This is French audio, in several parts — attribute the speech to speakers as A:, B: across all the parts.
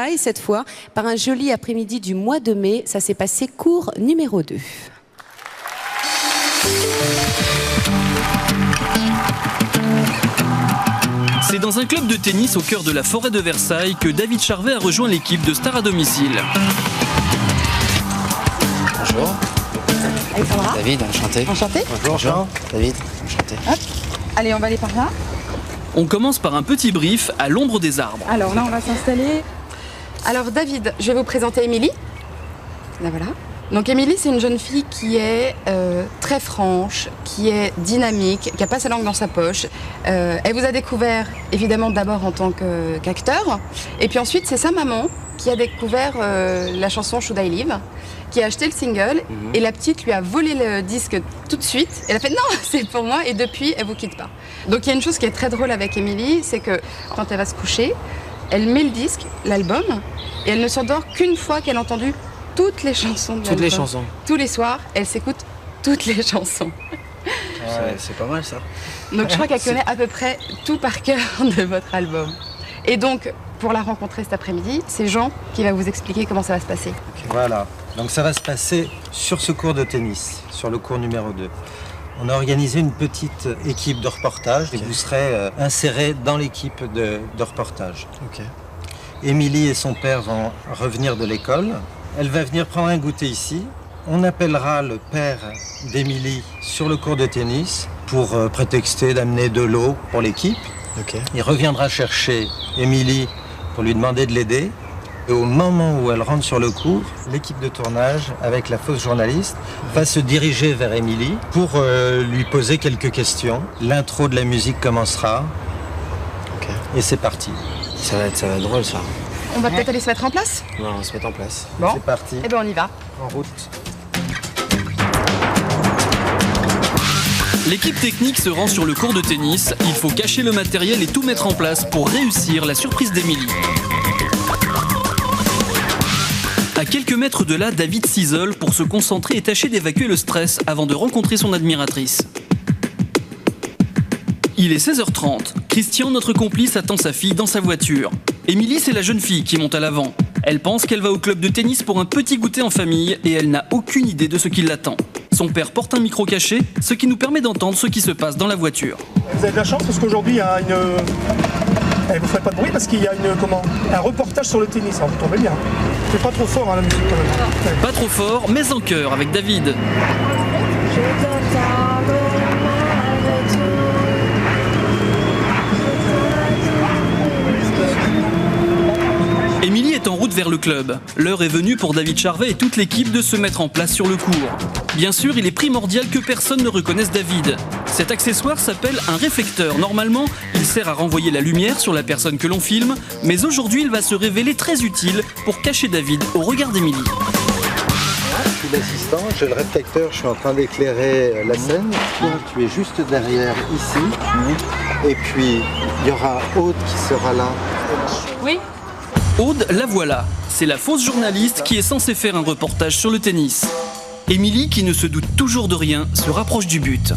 A: Et cette fois, par un joli après-midi du mois de mai, ça s'est passé cours numéro 2.
B: C'est dans un club de tennis au cœur de la forêt de Versailles que David Charvet a rejoint l'équipe de Star à domicile.
C: Bonjour.
D: Alexandra.
C: David, enchanté.
D: Enchanté.
C: Bonjour. David, enchanté.
D: Hop. Allez, on va aller par là.
B: On commence par un petit brief à l'ombre des arbres.
D: Alors là, on va s'installer. Alors David, je vais vous présenter Émilie. Là voilà. Donc Émilie, c'est une jeune fille qui est très franche, qui est dynamique, qui n'a pas sa langue dans sa poche. Elle vous a découvert évidemment d'abord en tant qu'acteur. Et puis ensuite, c'est sa maman qui a découvert la chanson Should I Live, qui a acheté le single. Et la petite lui a volé le disque tout de suite. Elle a fait non, c'est pour moi. Et depuis, elle ne vous quitte pas. Donc il y a une chose qui est très drôle avec Émilie, c'est que quand elle va se coucher, elle met le disque, l'album, et elle ne s'endort qu'une fois qu'elle a entendu toutes les chansons de l'album.
C: Toutes les chansons.
D: Tous les soirs, elle s'écoute toutes les chansons.
C: C'est pas mal ça.
D: Donc je crois qu'elle connaît à peu près tout par cœur de votre album. Et donc, pour la rencontrer cet après-midi, c'est Jean qui va vous expliquer comment ça va se passer.
E: Voilà, donc ça va se passer sur ce cours de tennis, sur le cours numéro 2. On a organisé une petite équipe de reportage et vous serez insérés dans l'équipe de reportage. Émilie et son père vont revenir de l'école. Elle va venir prendre un goûter ici. On appellera le père d'Émilie sur le cours de tennis pour prétexter d'amener de l'eau pour l'équipe. Il reviendra chercher Émilie pour lui demander de l'aider. Et au moment où elle rentre sur le cours, l'équipe de tournage, avec la fausse journaliste, va se diriger vers Émilie pour lui poser quelques questions. L'intro de la musique commencera. Et c'est parti.
C: Ça va être drôle ça.
D: On va peut-être aller se mettre en place?
C: Non, on va se mettre en place.
D: Bon,
E: C'est parti.
D: Eh bien on y va.
E: En route.
B: L'équipe technique se rend sur le cours de tennis. Il faut cacher le matériel et tout mettre en place pour réussir la surprise d'Émilie. À quelques mètres de là, David s'isole pour se concentrer et tâcher d'évacuer le stress avant de rencontrer son admiratrice. Il est 16h30. Christian, notre complice, attend sa fille dans sa voiture. Émilie, c'est la jeune fille qui monte à l'avant. Elle pense qu'elle va au club de tennis pour un petit goûter en famille et elle n'a aucune idée de ce qui l'attend. Son père porte un micro caché, ce qui nous permet d'entendre ce qui se passe dans la voiture.
F: Vous avez de la chance parce qu'aujourd'hui, il y a une... Eh, vous ne ferez pas de bruit parce qu'il y a un reportage sur le tennis, alors vous tombez bien. C'est pas trop fort hein, la musique quand même. Ouais.
B: Pas trop fort, mais en chœur avec David. Émilie est en route vers le club. L'heure est venue pour David Charvet et toute l'équipe de se mettre en place sur le cours. Bien sûr, il est primordial que personne ne reconnaisse David. Cet accessoire s'appelle un réflecteur. Normalement, il sert à renvoyer la lumière sur la personne que l'on filme, mais aujourd'hui, il va se révéler très utile pour cacher David au regard d'Émilie.
E: Je suis l'assistant, j'ai le réflecteur, je suis en train d'éclairer la scène. Toi, tu es juste derrière ici. Et puis, il y aura Aude qui sera là.
D: Oui.
B: Aude, la voilà. C'est la fausse journaliste qui est censée faire un reportage sur le tennis. Émilie, qui ne se doute toujours de rien, se rapproche du but.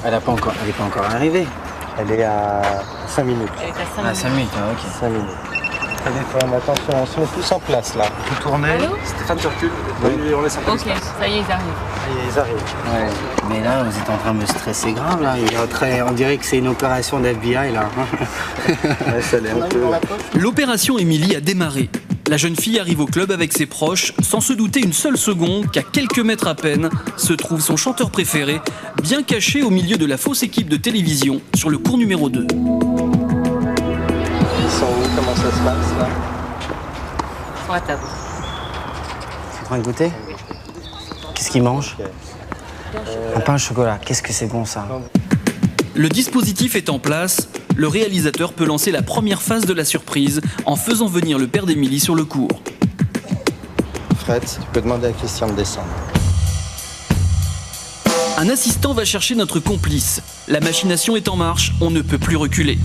C: Elle n'est pas encore arrivée.
E: Elle est à 5 minutes.
C: Ah, 5 minutes, ok.
E: 5 minutes. Téléphone, attention, on se met tous en place là. Vous tournez.
D: Allô?
E: Stéphane, tu recules. Oui, on laisse un peu.
D: Ok, ça y est, ils arrivent.
E: Ils arrivent.
C: Ouais. Mais là, vous êtes en train de me stresser grave là. On dirait que c'est une opération d'FBI là.
E: Ouais, ça l'est un peu.
B: L'opération Émilie a démarré. La jeune fille arrive au club avec ses proches, sans se douter une seule seconde qu'à quelques mètres à peine se trouve son chanteur préféré, bien caché au milieu de la fausse équipe de télévision sur le cours numéro 2.
E: Ils sont où? Comment ça se passe là?
D: Sur la table.
C: C'est en train de goûter? Qu'est-ce qu'il mange? Un pain au chocolat. Qu'est-ce que c'est bon ça?
B: Le dispositif est en place, le réalisateur peut lancer la première phase de la surprise en faisant venir le père d'Émilie sur le cours.
E: Fred, tu peux demander à Christian de descendre.
B: Un assistant va chercher notre complice. La machination est en marche, on ne peut plus reculer.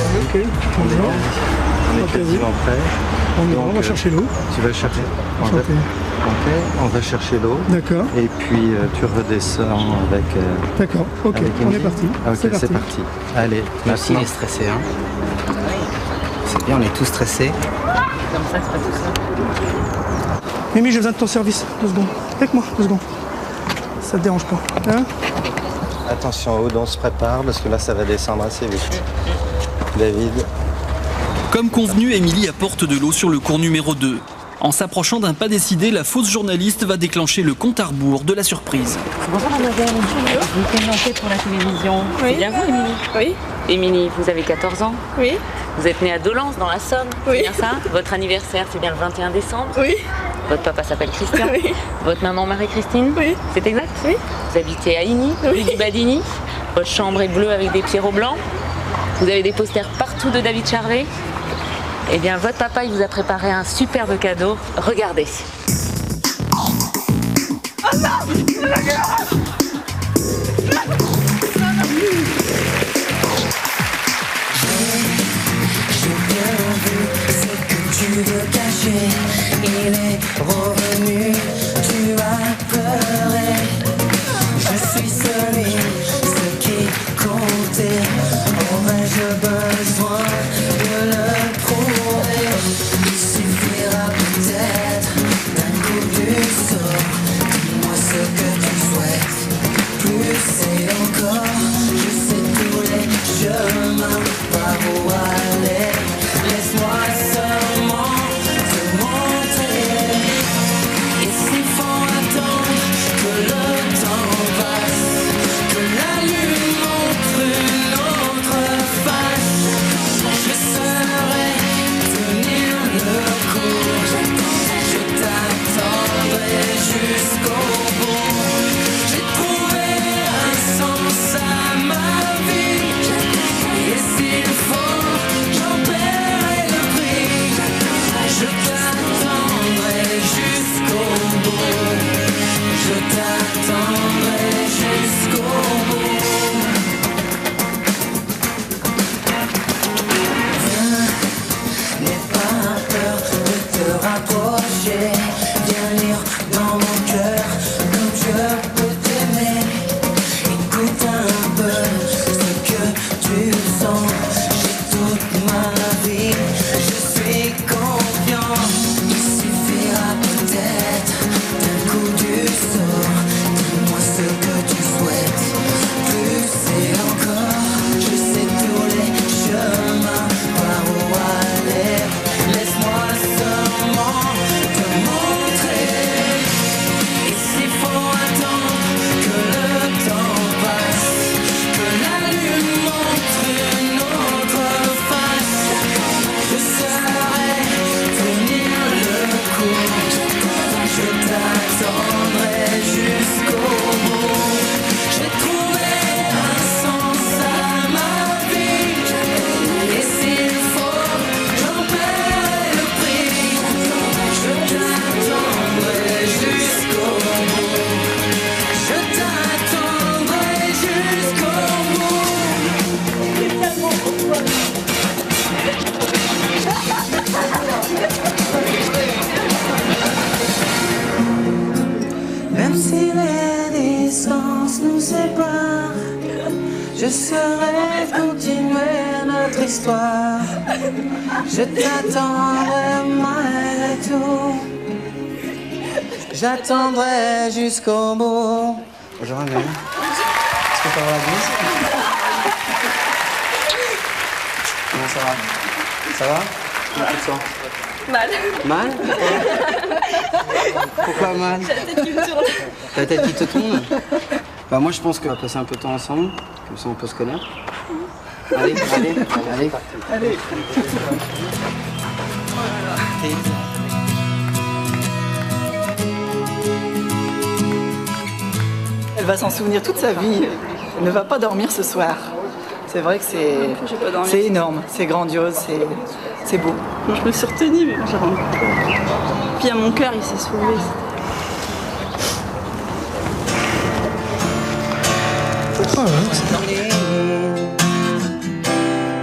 E: On est quasiment prêt.
F: On va chercher l'eau.
E: Tu vas chercher.
F: Enchanté.
E: On va chercher l'eau.
F: D'accord.
E: Et puis tu redescends avec.
F: D'accord, ok,
E: avec
F: on
E: Émilie.
F: est parti.
E: Ok, c'est parti. Allez,
C: Merci, il
E: maintenant.
C: est stressé. Hein. C'est bien, on est tous stressés.
G: Comme ça, c'est pas tout ça.
F: Mimi, j'ai besoin de ton service. 2 secondes. Avec moi, 2 secondes. Ça te dérange pas. Hein?
E: Attention, Aude, on se prépare parce que là, ça va descendre assez vite. David.
B: Comme convenu, Émilie apporte de l'eau sur le cours numéro 2. En s'approchant d'un pas décidé, la fausse journaliste va déclencher le compte à rebours de la surprise.
G: Bonjour mademoiselle, vous me présentez pour la télévision.
H: Oui.
G: C'est bien vous, Émilie?
H: Oui.
G: Émilie, vous avez 14 ans.
H: Oui.
G: Vous êtes née à Dolence, dans la Somme.
H: Oui.
G: C'est bien ça? Votre anniversaire, c'est bien le 21 décembre.
H: Oui.
G: Votre papa s'appelle Christian.
H: Oui.
G: Votre maman Marie-Christine.
H: Oui.
G: C'est exact?
H: Oui.
G: Vous habitez à Igny, rue du Badini. Votre chambre est bleue avec des pierrots blancs. Vous avez des posters partout de David Charvet. Eh bien, votre papa, il vous a préparé un superbe cadeau. Regardez.
I: Tu veux cacher, il est revenu, tu as pleuré. Je suis celui, ce qui comptait. Aurais-je besoin de le prouver? Il suffira peut-être d'un coup du sort. Dis-moi ce que tu souhaites, plus et encore. Je sais tous les chemins par où aller. Laisse-moi seulement te montrer. Et s'il faut attendre que le temps passe, que la lune montre une autre face, je saurai tenir le coup. Je t'attendrai jusqu'au bout. J'ai trouvé un sens à ma vie. Et s'il faut, j'en paierai le prix. Je t'attendrai jusqu'au bout. Je t'attendrai jusqu'au bout. Viens, n'aie pas peur de te rapprocher. Viens lire dans mon cœur comme je peux t'aimer. Écoute un peu ce que tu sens. J'ai toute ma vie, je suis confiant. Il suffira peut-être d'un coup du sort. Dis-moi ce que tu souhaites, plus et encore. Je sais tous les chemins par où aller. Laisse-moi seulement te montrer. Et s'il faut attendre que le temps passe, que la lune montre une autre face, je saurai tenir le coup. Je t'attendrai jusqu'au bout. J'ai trouvé un sens à ma vie. Et s'il faut, j'en paierai le prix. Je t'attendrai jusqu'au bout. Je t'attendrai jusqu'au bout. Même si les distances nous séparent, je saurai continuer notre histoire. Je t'attendrai malgré tout. J'attendrai jusqu'au bout.
C: Bonjour Amélie. Est-ce que tu peux avoir la bise? Comment ça va? Ça va? Comment tu te sens?
H: Mal.
C: Mal? Pourquoi mal?
H: J'ai la tête qui me tourne.
C: T'as la tête qui te tourne? Bah moi je pense qu'on va passer un peu de temps ensemble, comme ça on peut se connaître. Allez.
J: Elle va s'en souvenir toute sa vie. Elle ne va pas dormir ce soir. C'est vrai que c'est énorme, c'est grandiose, c'est beau.
H: Bon, je me suis retenue, mais j'ai rendu. Puis à mon cœur, il s'est soulevé.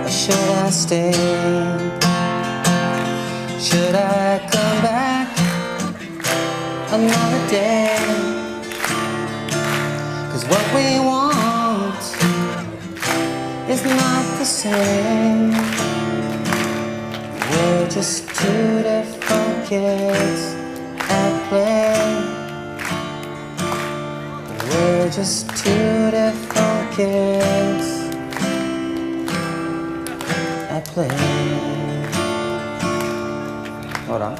I: Should I stay? Should I another day. 'Cause what we want is not the same. We're just two different kids at play. We're just two different kids at play. Voilà.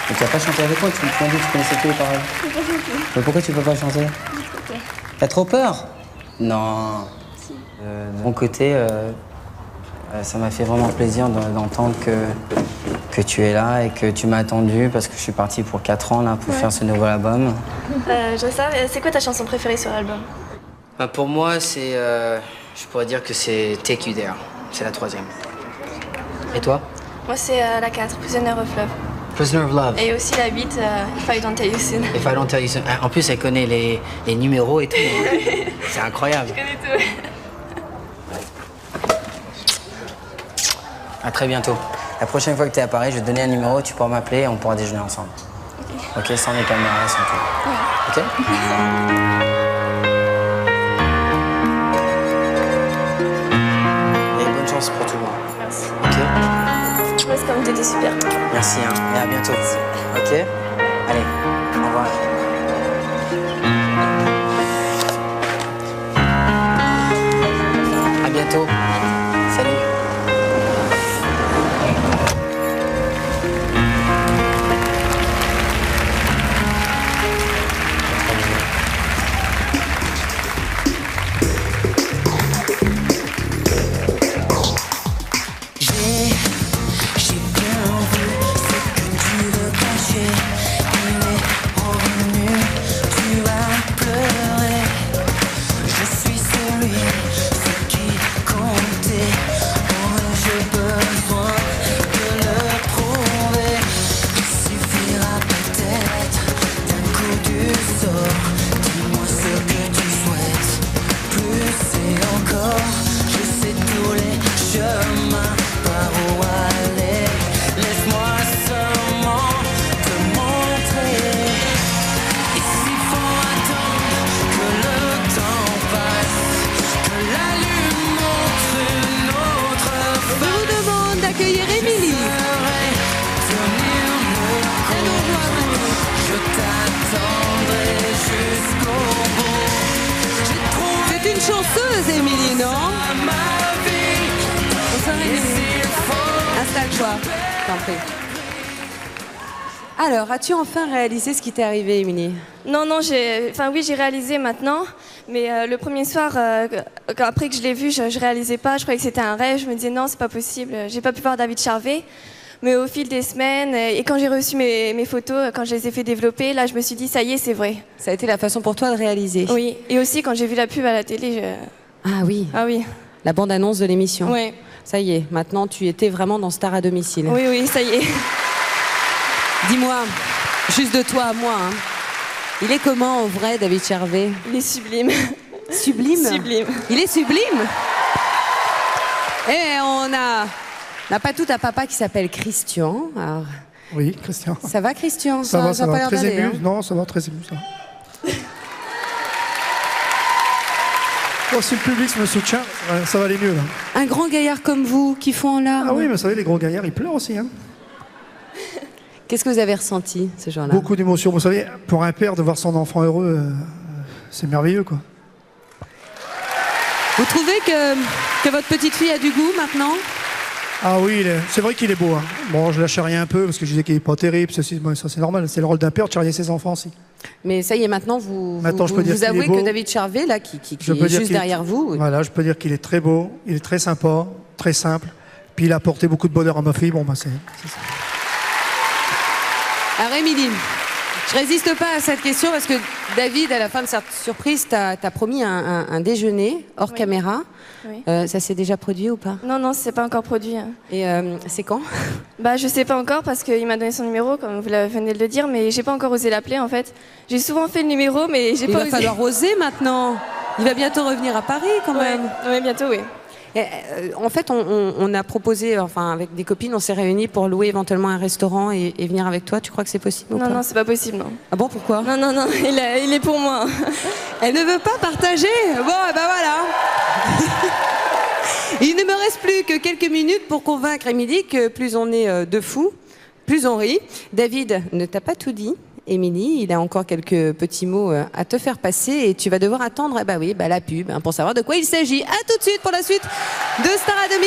I: Mais tu vas pas chanter avec moi, tu m'as dit que tu connaissais tous les paroles. Mais pourquoi tu peux pas chanter? T'as trop peur? Non. De mon côté, ça m'a fait vraiment plaisir d'entendre que tu es là et que tu m'as attendu parce que je suis parti pour 4 ans là, pour faire ce nouvel album.
K: Je voudrais savoir, c'est quoi ta chanson préférée sur l'album?
C: Bah, pour moi, c'est, je pourrais dire que c'est Take You There. C'est la 3e. Et toi?
K: Moi, c'est la 4, Prisoner of Love.
C: Prisoner of Love.
K: Et aussi la 8, If I Don't Tell You Soon.
C: If I Don't Tell You Soon. En plus, elle connaît les numéros et tout. Hein. C'est incroyable.
K: Je connais tout.
C: À très bientôt. La prochaine fois que tu es à Paris, je vais te donner un numéro, tu pourras m'appeler et on pourra déjeuner ensemble. Ok, sans les caméras, sans tout. Ok? Et bonne chance pour tout le monde.
K: Merci.
C: Ok?
K: Ouais, c'est comme t'étais super.
C: Merci, hein. Et à bientôt. Ok? Allez, au revoir. À bientôt. Salut.
A: Chanteuse, Émilie, non? Installe-toi, t'en prie. Alors, as-tu enfin réalisé ce qui t'est arrivé, Émilie?
K: Non, oui, j'ai réalisé maintenant, mais le premier soir, après que je l'ai vu, je réalisais pas, je croyais que c'était un rêve, je me disais non, c'est pas possible, j'ai pas pu voir David Charvet. Mais au fil des semaines, et quand j'ai reçu mes photos, quand je les ai fait développer, là, je me suis dit, ça y est, c'est vrai.
A: Ça a été la façon pour toi de réaliser?
K: Oui, et aussi quand j'ai vu la pub à la télé,
A: Ah oui.
K: Ah oui.
A: La bande-annonce de l'émission.
K: Oui.
A: Ça y est, maintenant tu étais vraiment dans Star à domicile.
K: Oui, oui, ça y est.
A: Dis-moi, juste de toi à moi, hein. Il est comment en vrai, David Charvet?
K: Il est sublime.
A: Sublime?
K: Sublime.
A: Il est sublime? Et on n'a pas tout un papa qui s'appelle Christian. Alors,
F: oui, Christian.
A: ça va, Christian?
F: Ça va,
A: pas l'air
F: très
A: d'aller,
F: ému.
A: hein.
F: Non, ça va, très ému, ça. Oh, si le public me soutient, ça va aller mieux, là.
A: Un grand gaillard comme vous, qui fond en larmes.
F: Ah oui, mais vous savez, les gros gaillards, ils pleurent aussi, hein.
A: Qu'est-ce que vous avez ressenti, ce jour-là?
F: Beaucoup d'émotions. Vous savez, pour un père, de voir son enfant heureux, c'est merveilleux, quoi.
A: Vous trouvez que votre petite fille a du goût, maintenant?
F: Ah oui, c'est vrai qu'il est beau. Hein. Bon, je la charriais un peu parce que je disais qu'il n'est pas terrible. Ça, c'est normal. C'est le rôle d'un père de charrier ses enfants aussi.
A: Mais ça y est, maintenant, vous
F: je
A: avouez que David Charvet, là, qui est juste derrière vous...
F: Voilà, je peux dire qu'il est très beau, il est très sympa, très simple. Puis il a apporté beaucoup de bonheur à ma fille. Bon, bah, c'est ça.
A: Alors, Émilie, je résiste pas à cette question parce que David, à la fin de cette surprise, t'as promis un déjeuner hors caméra.
K: Oui.
A: Ça s'est déjà produit ou pas?
K: Non, c'est pas encore produit. Hein.
A: Et c'est quand?
K: Bah, je sais pas encore parce qu'il m'a donné son numéro, comme vous venez de le dire, mais j'ai pas encore osé l'appeler en fait. J'ai souvent fait le numéro, mais j'ai pas osé.
A: Il va falloir oser maintenant. Il va bientôt revenir à Paris quand même.
K: Oui, bientôt, oui.
A: En fait, on a proposé, enfin, avec des copines, on s'est réunis pour louer éventuellement un restaurant et venir avec toi. Tu crois que c'est possible ou
K: Non,
A: pas?
K: non, c'est pas possible, non.
A: Ah bon, pourquoi?
K: Non, non, non, il est pour moi.
A: Elle ne veut pas partager. Bon, ben voilà. Il ne me reste plus que quelques minutes pour convaincre Émilie que plus on est de fous, plus on rit. David ne t'a pas tout dit. Émilie, il a encore quelques petits mots à te faire passer et tu vas devoir attendre la pub pour savoir de quoi il s'agit. À tout de suite pour la suite de Star à domicile.